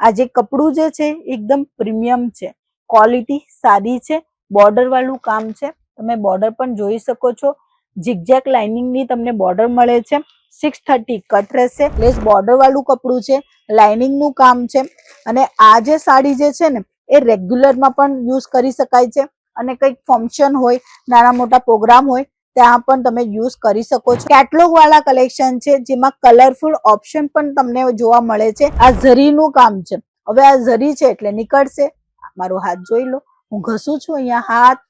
આ જે કપડું જે છે એકદમ પ્રીમિયમ છે, ક્વોલિટી સારી છે, બોર્ડર વાળું કામ છે. તમે બોર્ડર પણ જોઈ શકો છો. ઝિગઝેગ લાઇનિંગ ની તમને બોર્ડર મળે છે. 630 કટ રહેશે. લેસ બોર્ડર વાળું કપડું છે, લાઇનિંગ નું કામ છે. અને આ જે સાડી જે છે ને એ રેગ્યુલર માં પણ યુઝ કરી શકાય છે અને કંઈક ફંક્શન હોય, નાના મોટા પ્રોગ્રામ હોય ત્યાં પણ તમે યુઝ કરી શકો છો. કેટલોગ વાળા કલેક્શન છે જેમાં કલરફુલ ઓપ્શન પણ તમને જોવા મળે છે. આ ઝરીનું કામ છે. હવે આ ઝરી છે એટલે નીકળશે. મારો હાથ જોઈ લો, હું ઘસું છું અહીંયા હાથ,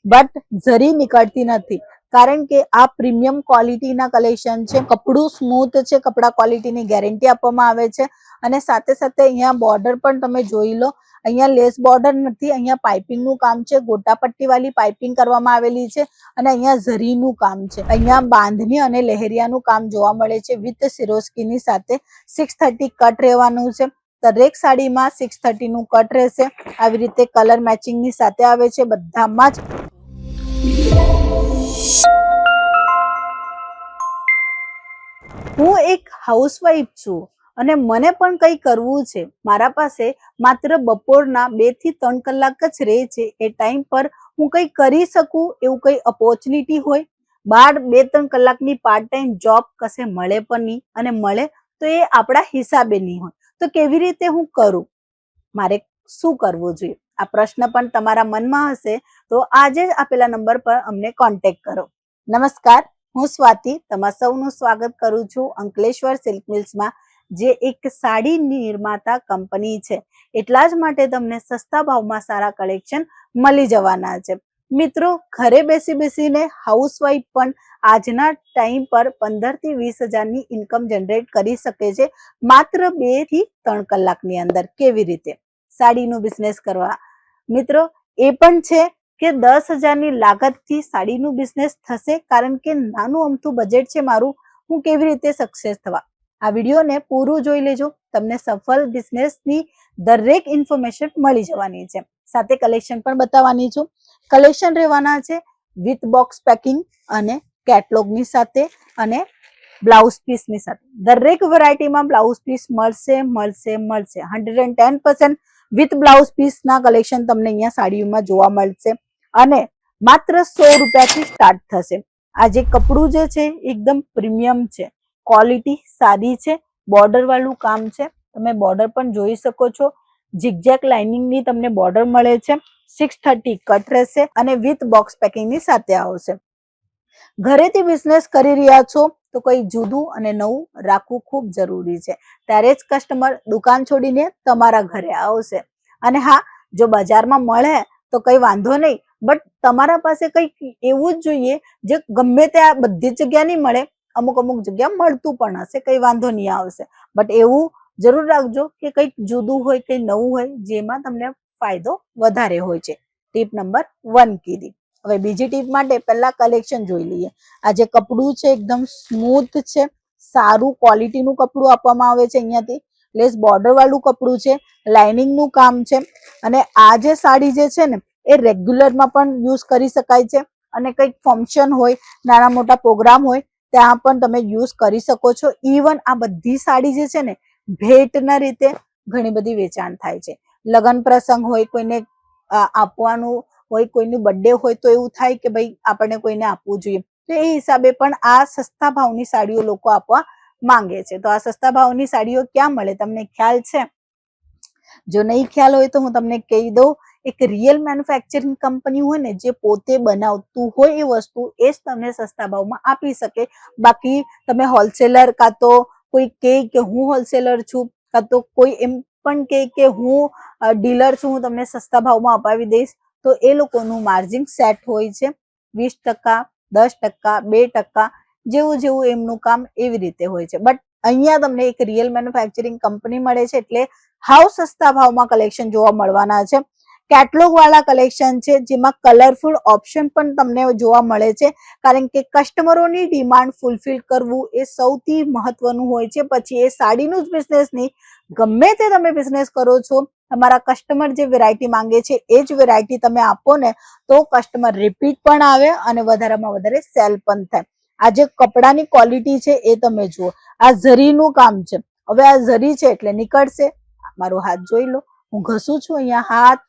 બટ ઝરી નીકળતી નથી કારણ કે આ પ્રીમિયમ ક્વોલિટીના કલેક્શન છે. કપડું સ્મૂથ છે, કપડા ક્વોલિટીની ગેરંટી આપવામાં આવે છે. અને સાથે સાથે અહીંયા બોર્ડર પણ તમે જોઈ લો. અહીંયા લેસ બોર્ડર નથી, અહીંયા પાઇપિંગ નું કામ છે. ગોટા પટ્ટી વાળી પાઇપિંગ કરવામાં આવેલી છે અને અહીંયા ઝરીનું કામ છે. અહીંયા બાંધણી અને લહેરિયાનું કામ જોવા મળે છે વિથ સિરોસ્કીની સાથે. 630 કટ રહેવાનું છે. દરેક સાડીમાં 630 નું કટ રહેશે. આવી રીતે કલર મેચિંગ ની સાથે આવે છે બધામાં જ. હું એક હાઉસવાઈફ છું અને મને પણ કંઈ કરવું છે. મારા પાસે માત્ર બપોરના 2 થી 3 કલાક જ રહે છે. એ ટાઈમ પર હું કંઈ કરી શકું એવું કંઈ ઓપોર્ચ્યુનિટી હોય. 2-3 કલાકની પાર્ટ ટાઈમ જોબ કશે મળે પણ નહીં, અને મળે તો એ આપણા હિસાબે નહીં હોય. તો કેવી રીતે હું કરું? મારે શું કરવું જોઈએ? આ પ્રશ્ન પણ તમારા મનમાં હશે તો આજે જ આપેલા નંબર પર અમને કોન્ટેક્ટ કરો. નમસ્કાર, હું સ્વાતિ તમારા સૌનું સ્વાગત કરું છું અંકલેશ્વર સિલ્ક મિલ્સમાં, જે એક સાડી નિર્માતા કંપની છે. એટલા જ માટે તમને સસ્તા ભાવમાં સારા કલેક્શન મળી જવાના છે. મિત્રો, ઘરે બેસીને હાઉસવાઈફ પણ આજના ટાઈમ પર 15 થી 20 હજારની ઇન્કમ જનરેટ કરી શકે છે માત્ર 2 થી 3 કલાકની અંદર. કેવી રીતે સાડીનું બિઝનેસ કરવા? મિત્રો, એ પણ છે કે 10,000ની લાગતથી સાડીનું બિઝનેસ થશે, કારણ કે નાનું અમથું બજેટ છે મારું. હું કેવી રીતે સક્સેસ થવા? આ વિડીયોને પૂરું જોઈ લેજો. તમને સફળ બિઝનેસની દરેક ઇન્ફોર્મેશન મળી જવાની છે. સાથે કલેક્શન પણ બતાવવાની છું. કલેક્શન રહેવાના છે વિથ બોક્સ પેકિંગ અને કેટલોગની સાથે અને બ્લાઉઝ પીસની સાથે. દરેક વેરાયટીમાં બ્લાઉઝ પીસ મળશે. 110% વિથ બ્લાઉઝ પીસના કલેક્શન તમને અહીંયા સાડીઓમાં જોવા મળશે અને માત્ર 100 રૂપિયાથી સ્ટાર્ટ થશે. આ જે કપડું જે છે એકદમ પ્રીમિયમ છે, ક્વોલિટી સારી છે, બોર્ડર વાળું કામ છે. તમે બોર્ડર પણ જોઈ શકો છો. ઝિગઝેગ લાઇનિંગ ની તમને બોર્ડર મળે છે. 630 કટ રહેશે અને વિથ બોક્સ પેકિંગ ની સાથે આવશે. ઘરેથી બિઝનેસ કરી રહ્યા છો તો કોઈ જુદું અને નવું રાખવું ખૂબ જરૂરી છે. ત્યારે જ કસ્ટમર દુકાન છોડીને તમારા ઘરે આવશે. અને હા, જો બજારમાં મળે તો કઈ વાંધો નહીં, બટ તમારા પાસે કંઈક એવું જ જોઈએ જે ગમે ત્યાં બધી જ જગ્યા નહીં મળે. અમુક જગ્યા મળતું પણ હશે, કઈ વાંધો નહીં આવશે. બટ એવું જરૂર રાખજો કે કંઈક જુદું હોય, કંઈ નવું હોય, જેમાં તમને ફાયદો વધારે હોય છે. ટીપ નંબર 1 કીધી. હવે બીજી ટીપ માટે પહેલા કલેક્શન જોઈ લઈએ. આ જે કપડું છે એકદમ સ્મૂથ છે, સારું ક્વોલિટીનું કપડું આપવામાં આવે છે. અહીંયાથી લેસ બોર્ડર વાળું કપડું છે, લાઇનિંગ નું કામ છે. અને આ જે સાડી જે છે ને એ રેગ્યુલરમાં પણ યુઝ કરી શકાય છે અને કંઈક ફંક્શન હોય, નાના મોટા પ્રોગ્રામ હોય ત્યાં પણ તમે યુઝ કરી શકો છો. ઇવન આ બધી સાડી જે છે ને ભેટના રીતે ઘણી બધી વેચાણ થાય છે. લગ્ન પ્રસંગ હોય, કોઈને આપવાનું હોય, કોઈનું બર્થડે હોય તો એવું થાય કે ભાઈ આપણને કોઈને આપવું જોઈએ, તો એ હિસાબે પણ આ સસ્તા ભાવની સાડીઓ લોકો આપવા માંગે છે. તો આ સસ્તા ભાવની સાડીઓ ક્યાં મળે તમને ખ્યાલ છે? જો નહીં ખ્યાલ હોય તો હું તમને કહી દઉં. એક રિયલ મેન્યુફેક્ચરિંગ કંપની હોય ને, જે પોતે બનાવતું હોય એ વસ્તુ, એ જ તમને સસ્તા ભાવમાં આપી શકે. બાકી તમે હોલસેલર, કાં તો કોઈ કહે કે હું હોલસેલર છું, કાં તો કોઈ એમ પણ કહે કે હું ડીલર છું, હું તમને સસ્તા ભાવમાં અપાવી દઈશ, તો એ લોકોનું માર્જિન સેટ હોય છે. 20%, 10%, 2%, જેવું એમનું કામ એવી રીતે હોય છે. બટ અહીંયા તમને એક રિયલ મેન્યુફેક્ચરિંગ કંપની મળે છે, એટલે હાવ સસ્તા ભાવમાં કલેક્શન જોવા મળવાના છે. કેટલોગ વાળા કલેક્શન છે જેમાં કલરફુલ ઓપ્શન પણ તમને જોવા મળે છે, કારણ કે કસ્ટમરોની ડિમાન્ડ ફૂલફિલ કરવું એ સૌથી મહત્વનું હોય છે. પછી એ સાડીનું જ બિઝનેસ નહીં, ગમે તે તમે બિઝનેસ કરો છો, તમારા કસ્ટમર જે વેરાયટી માંગે છે એ જ વેરાયટી તમે આપો ને, તો કસ્ટમર રિપીટ પણ આવે અને વધારેમાં વધારે સેલ પણ થાય. આ જે કપડાની ક્વોલિટી છે એ તમે જુઓ. આ ઝરીનું કામ છે. હવે આ ઝરી છે એટલે નીકળશે. મારો હાથ જોઈ લો, હું ઘસું છું અહીંયા હાથ,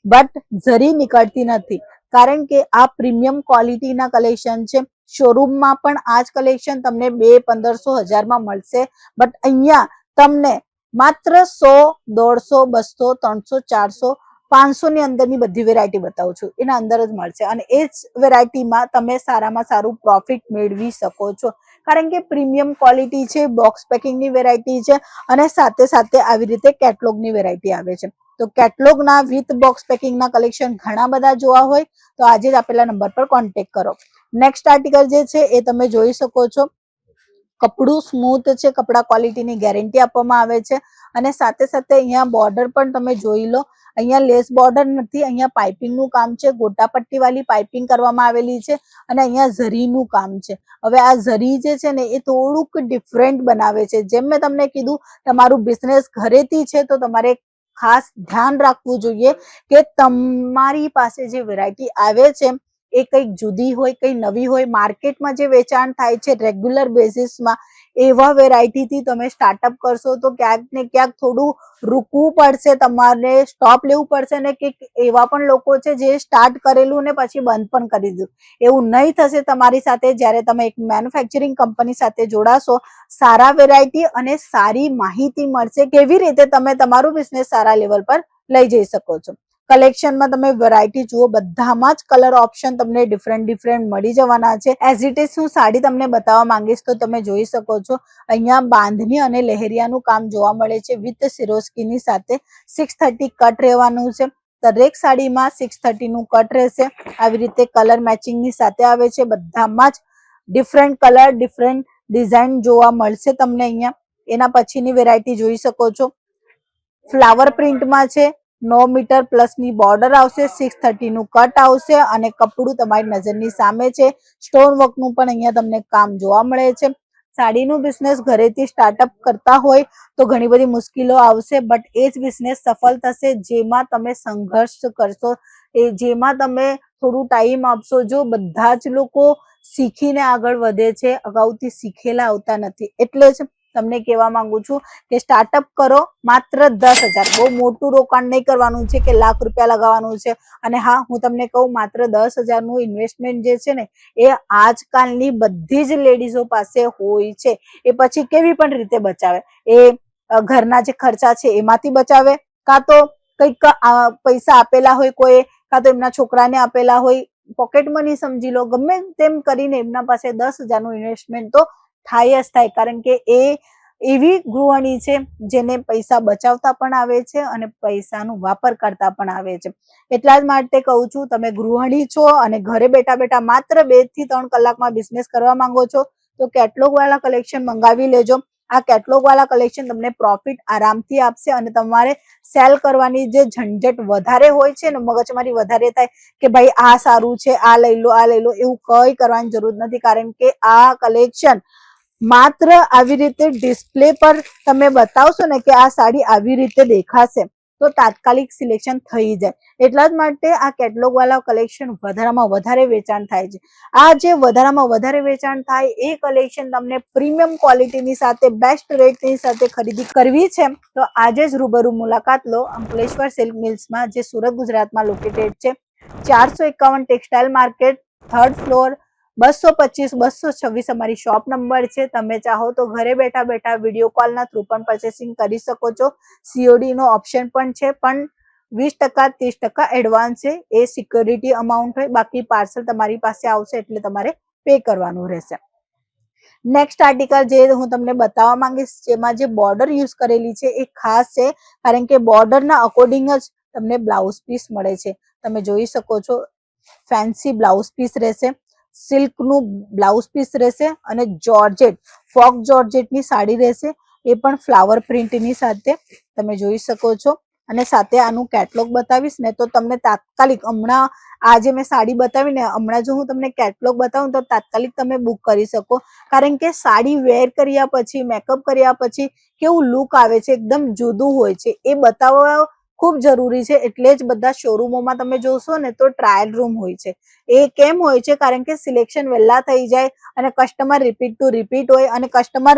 બટ જરી નીકળતી નથી, કારણ કે આ પ્રીમિયમ ક્વોલિટીના કલેક્શન છે. શોરૂમમાં પણ આ જ કલેક્શન તમને 2-1500-1000 મળશે, બટ અહીંયા તમને માત્ર 100, 150, 200, 300, 400, 500 ની અંદરની બધી વેરાયટી બતાવું છું, એના અંદર જ મળશે. અને એ જ વેરાયટીમાં તમે સારામાં સારું પ્રોફિટ મેળવી શકો છો, કારણ કે પ્રીમિયમ ક્વોલિટી છે, બોક્સ પેકિંગની વેરાયટી છે, અને સાથે સાથે આવી રીતે કેટલોગની વેરાયટી આવે છે. તો કેટલોગના વિથ બોક્સ પેકિંગના કલેક્શન ઘણા બધા જોવા હોય તો આજે જ આપેલા નંબર પર કોન્ટેક્ટ કરો. નેક્સ્ટ આર્ટિકલ જે છે એ તમે જોઈ શકો છો, કપડું સ્મૂથ છે, કપડા ક્વોલિટીની ગેરંટી આપવામાં આવે છે, અને સાથે સાથે અહીંયા બોર્ડર પણ તમે જોઈ લો, અહીંયા લેસ બોર્ડર નથી, અહીંયા પાઇપિંગનું કામ છે, ગોટાપટ્ટી વાળી પાઇપિંગ કરવામાં આવેલી છે, અને અહીંયા ઝરીનું કામ છે. હવે આ ઝરી જે છે ને એ થોડુંક ડિફરન્ટ બનાવે છે. જેમ મેં તમને કીધું, તમારું બિઝનેસ ઘરેથી છે તો તમારે ખાસ ધ્યાન રાખવું જોઈએ કે તમારી પાસે જે વેરાયટી આવે છે એ કંઈક જુદી હોય, કંઈ નવી હોય. માર્કેટમાં જે વેચાણ થાય છે રેગ્યુલર બેઝિસમાં, એવા વેરાયટીથી તમે સ્ટાર્ટઅપ કરશો તો ક્યાંક ને ક્યાંક થોડું રૂકવું પડશે, તમારે સ્ટોપ લેવું પડશે. ને કે એવા પણ લોકો છે જે સ્ટાર્ટ કરેલું ને પછી બંધ પણ કરી દીધું. એવું નહીં થશે તમારી સાથે. જ્યારે તમે એક મેન્યુફેક્ચરિંગ કંપની સાથે જોડાશો, સારા વેરાયટી અને સારી માહિતી મળશે કેવી રીતે તમે તમારું બિઝનેસ સારા લેવલ પર લઈ જઈ શકો છો. કલેક્શનમાં તમે વેરાયટી જુઓ, બધામાં જ કલર ઓપ્શન તમને ડિફરન્ટ મળી જવાના છે. એઝ ઇટ ઇઝ હું સાડી તમને બતાવવા માંગીશ તો તમે જોઈ શકો છો, અહીંયા બાંધણી અને લહેરિયાનું કામ જોવા મળે છે વિથ સિરોસ્કીની સાથે. 630 કટ રહેવાનું છે, દરેક સાડીમાં 630 નું કટ રહેશે. આવી રીતે કલર મેચિંગની સાથે આવે છે, બધામાં જ ડિફરન્ટ કલર, ડિફરન્ટ ડિઝાઇન જોવા મળશે તમને અહીંયા. એના પછીની વેરાયટી જોઈ શકો છો, ફ્લાવર પ્રિન્ટમાં છે, 9 મીટર પ્લસની બોર્ડર આવશે, 630 નું કટ આવશે, અને કપડું તમારી નજરની સામે છે. સ્ટોન વર્કનું પણ અહીંયા તમને કામ જોવા મળે છે. સાડીનું બિઝનેસ ઘરેથી સ્ટાર્ટઅપ કરતા હોય તો ઘણી બધી મુશ્કેલો આવશે, બટ એ જ બિઝનેસ સફળ થશે જેમાં તમે સંઘર્ષ કરશો, જેમાં તમે થોડું ટાઈમ આપશો. જો બધા જ લોકો શીખીને આગળ વધે છે, અગાઉથી શીખેલા આવતા નથી. એટલે જ તમને કહેવા માંગુ છું કે સ્ટાર્ટઅપ કરો, માત્ર 10,000, બહુ મોટું રોકાણ નહીં કરવાનું છે કે લાખ રૂપિયા લગાવવાનું છે. અને હા, હું તમને કહું, માત્ર 10,000 નું ઇન્વેસ્ટમેન્ટ જે છે ને એ આજકાલની બધી જ લેડીઝો પાસે હોય છે. એ પછી કેવી પણ રીતે બચાવે, એ ઘરના જે ખર્ચા છે એમાંથી બચાવે, કાં તો કંઈક પૈસા આપેલા હોય કોઈ, કાં તો એમના છોકરાને આપેલા હોય, પોકેટ મની સમજી લો, ગમે તેમ કરીને એમના પાસે 10,000 નું ઇન્વેસ્ટમેન્ટ તો થાય જ થાય, કારણ કે એ એવી ગૃહિણી છે જેને પૈસા બચાવતા પણ આવે છે અને પૈસાનો વાપર કરતા પણ આવે છે. એટલા જ માટે કહું છું, તમે ગૃહિણી છો અને ઘરે બેઠા બેઠા માત્ર 2 થી 3 કલાકમાં બિઝનેસ કરવા માંગો છો તો કેટલોગ વાળા કલેક્શન મંગાવી લેજો. આ કેટલોગ વાળા કલેક્શન તમને પ્રોફિટ આરામથી આપશે, અને તમારે સેલ કરવાની જે ઝંઝટ વધારે હોય છે ને, મગજમારી વધારે થાય કે ભાઈ આ સારું છે, આ લઈ લો, આ લઈ લો, એવું કઈ કરવાની જરૂર નથી. કારણ કે આ કલેક્શન માત્ર આવી રીતે ડિસ્પ્લે પર તમે બતાવશો ને કે આ સાડી આવી રીતે દેખાશે તો તાત્કાલિક સિલેક્શન થઈ જાય. એટલા જ માટે આ કેટલોગ વાળા કલેક્શન વધારામાં વધારે વેચાણ થાય છે. આ જે વધારામાં વધારે વેચાણ થાય એ કલેક્શન તમને પ્રીમિયમ ક્વોલિટીની સાથે, બેસ્ટ રેટની સાથે ખરીદી કરવી છે તો આજે જ રૂબરૂ મુલાકાત લો અંકલેશ્વર સિલ્ક મિલ્સમાં, જે સુરત ગુજરાતમાં લોકેટેડ છે. 451 ટેક્સટાઇલ માર્કેટ, 3rd ફ્લોર, 225-226 અમારી શોપ નંબર છે. તમે ચાહો તો ઘરે બેઠા બેઠા વિડીયો કોલના થ્રુ પણ પરચેસિંગ કરી શકો છો. COD નો ઓપ્શન પણ છે, પણ 20% 30% એડવાન્સ છે, એ સિક્યોરિટી અમાઉન્ટ હોય. બાકી પાર્સલ તમારી પાસે આવશે એટલે તમારે પે કરવાનું રહેશે. નેક્સ્ટ આર્ટિકલ જે હું તમને બતાવવા માંગીશ, જેમાં જે બોર્ડર યુઝ કરેલી છે એ ખાસ છે, કારણ કે બોર્ડરના અકોર્ડિંગ જ તમને બ્લાઉઝ પીસ મળે છે. તમે જોઈ શકો છો, ફેન્સી બ્લાઉઝ પીસ રહેશે, સિલ્કનું બ્લાઉઝ પીસ રહેશે, અને જોર્જેટ, ફોક જોર્જેટની સાડી રહેશે, એ પણ ફ્લાવર પ્રિન્ટની સાથે તમે જોઈ શકો છો. અને સાથે આનું કેટલોગ બતાવીશ ને તો તમને તાત્કાલિક, હમણાં આજે મેં સાડી બતાવી ને, હમણાં જો હું તમને કેટલોગ બતાવું તો તાત્કાલિક તમે બુક કરી શકો. કારણ કે સાડી વેર કર્યા પછી, મેકઅપ કર્યા પછી કેવું લુક આવે છે, એકદમ જુદું હોય છે, એ બતાવવા ખૂબ જરૂરી છે. એટલે જ બધા શોરૂમોમાં તમે જોશો ને તો ટ્રાયલ રૂમ હોય છે. એ કેમ હોય છે? કારણ કે સિલેક્શન વહેલા થઈ જાય અને કસ્ટમર રિપીટ ટુ રિપીટ હોય, અને કસ્ટમર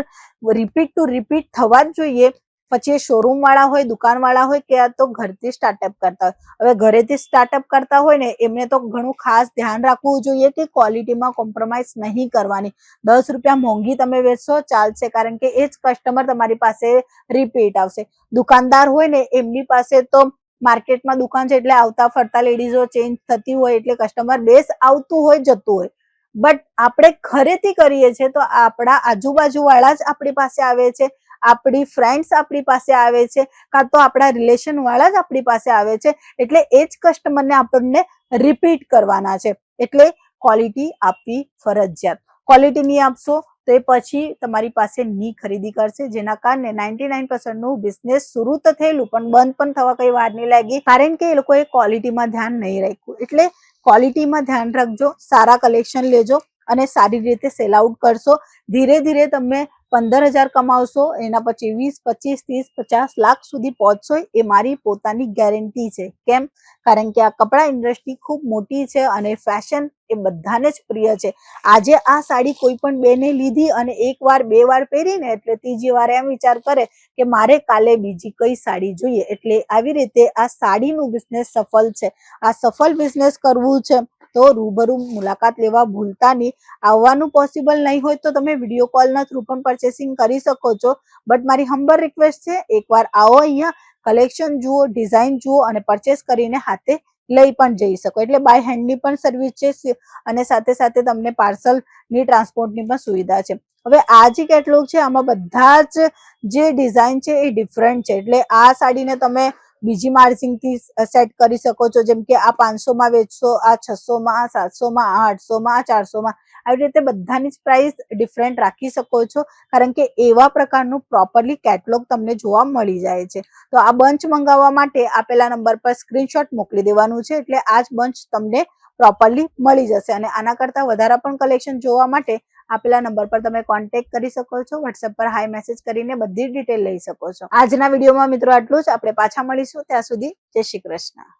રિપીટ ટુ રિપીટ થવા જ જોઈએ. પછી એ શોરૂમ વાળા હોય, દુકાન વાળા હોય કે આ તો ઘરથી સ્ટાર્ટઅપ કરતા હોય. હવે ઘરેથી સ્ટાર્ટઅપ કરતા હોય ને એમને તો ઘણું ખાસ ધ્યાન રાખવું જોઈએ કે ક્વોલિટીમાં કોમ્પ્રોમાઇઝ નહીં કરવાની. 10 રૂપિયા મોંઘી તમે વેચશો ચાલશે, કારણ કે એ જ કસ્ટમર તમારી પાસે રિપીટ આવશે. દુકાનદાર હોય ને એમની પાસે તો માર્કેટમાં દુકાન છે એટલે આવતા ફરતા લેડીઝો ચેન્જ થતી હોય એટલે કસ્ટમર બેસ આવતું હોય જતું હોય. બટ આપણે ઘરેથી કરીએ છીએ તો આપણા આજુબાજુ વાળા જ આપણી પાસે આવે છે, આપણી ફ્રેન્ડ્સ આપણી પાસે આવે છે, કાં તો આપણા રિલેશન વાળા જ આપણી પાસે આવે છે. એટલે એ જ કસ્ટમરને આપણને રિપીટ કરવાના છે. એટલે ક્વોલિટી આપવી ફરજિયાત. ક્વોલિટી નહીં આપશો તો એ પછી તમારી પાસે ની ખરીદી કરશે, જેના કારણે 99% નું બિઝનેસ શરૂ તો થયેલું પણ બંધ પણ થવા કઈ વાર નહીં લાગી, કારણ કે એ લોકોએ ક્વોલિટીમાં ધ્યાન નહીં રાખ્યું. એટલે ક્વોલિટીમાં ધ્યાન રાખજો, સારા કલેક્શન લેજો અને સારી રીતે સેલ આઉટ કરશો. ધીરે ધીરે તમે 15,000 કમાવશો, એના પછી 20, 25, 30, 50 લાખ સુધી પહોંચશો, એ મારી પોતાની ગેરંટી છે. કેમ? કારણ કે આ કપડા ઇન્ડસ્ટ્રી ખૂબ મોટી છે અને ફેશન એ બધાને જ પ્રિય છે. આજે આ સાડી કોઈ પણ બેને લીધી અને એક વાર બે વાર પહેરીને એટલે ત્રીજી વાર એમ વિચાર કરે કે મારે કાલે બીજી કઈ સાડી જોઈએ. એટલે આવી રીતે આ સાડીનું બિઝનેસ સફળ છે. આ સફળ બિઝનેસ કરવું છે તો રૂબરૂ મુલાકાત લેવા ભૂલતા નહીં. આવવાનું પોસિબલ નહીં હોય તો તમે વિડીયો કોલના થ્રુ પણ પરચેસિંગ કરી શકો છો. બટ મારી હમ્બલ રિક્વેસ્ટ છે, એકવાર આવો, અહીંયા કલેક્શન જુઓ, ડિઝાઇન જુઓ અને પરચેસ કરીને હાથે લઈ પણ જઈ શકો. એટલે બાય હેન્ડની પણ સર્વિસ છે અને સાથે સાથે તમને પાર્સલની ટ્રાન્સપોર્ટની પણ સુવિધા છે. હવે આ જે કેટલોગ છે આમાં બધા જ જે ડિઝાઇન છે એ ડિફરન્ટ છે. એટલે આ સાડીને તમે બીજી માર્જિનથી સેટ કરી શકો છો, જેમ કે આ 500 માં વેચશો, આ 600 માં, આ 700 માં, આ 800 માં, આ 400 માં. આવી રીતે બધાની જ પ્રાઇસ ડિફરન્ટ રાખી શકો છો, કારણ કે એવા પ્રકારનું પ્રોપરલી કેટલોગ તમને જોવા મળી જાય છે. તો આ બંચ મંગાવવા માટે આપેલા નંબર પર સ્ક્રીનશોટ મોકલી દેવાનું છે, એટલે આ જ બંચ તમને પ્રોપરલી મળી જશે. અને આના કરતા વધારે પણ કલેક્શન જોવા માટે આપેલા નંબર પર તમે કોન્ટેક્ટ કરી શકો છો. વોટ્સએપ પર હાઈ મેસેજ કરીને બધી ડિટેલ લઈ શકો છો. આજના વિડીયોમાં મિત્રો આટલું જ. આપણે પાછા મળીશું, ત્યાં સુધી જય શ્રી કૃષ્ણ.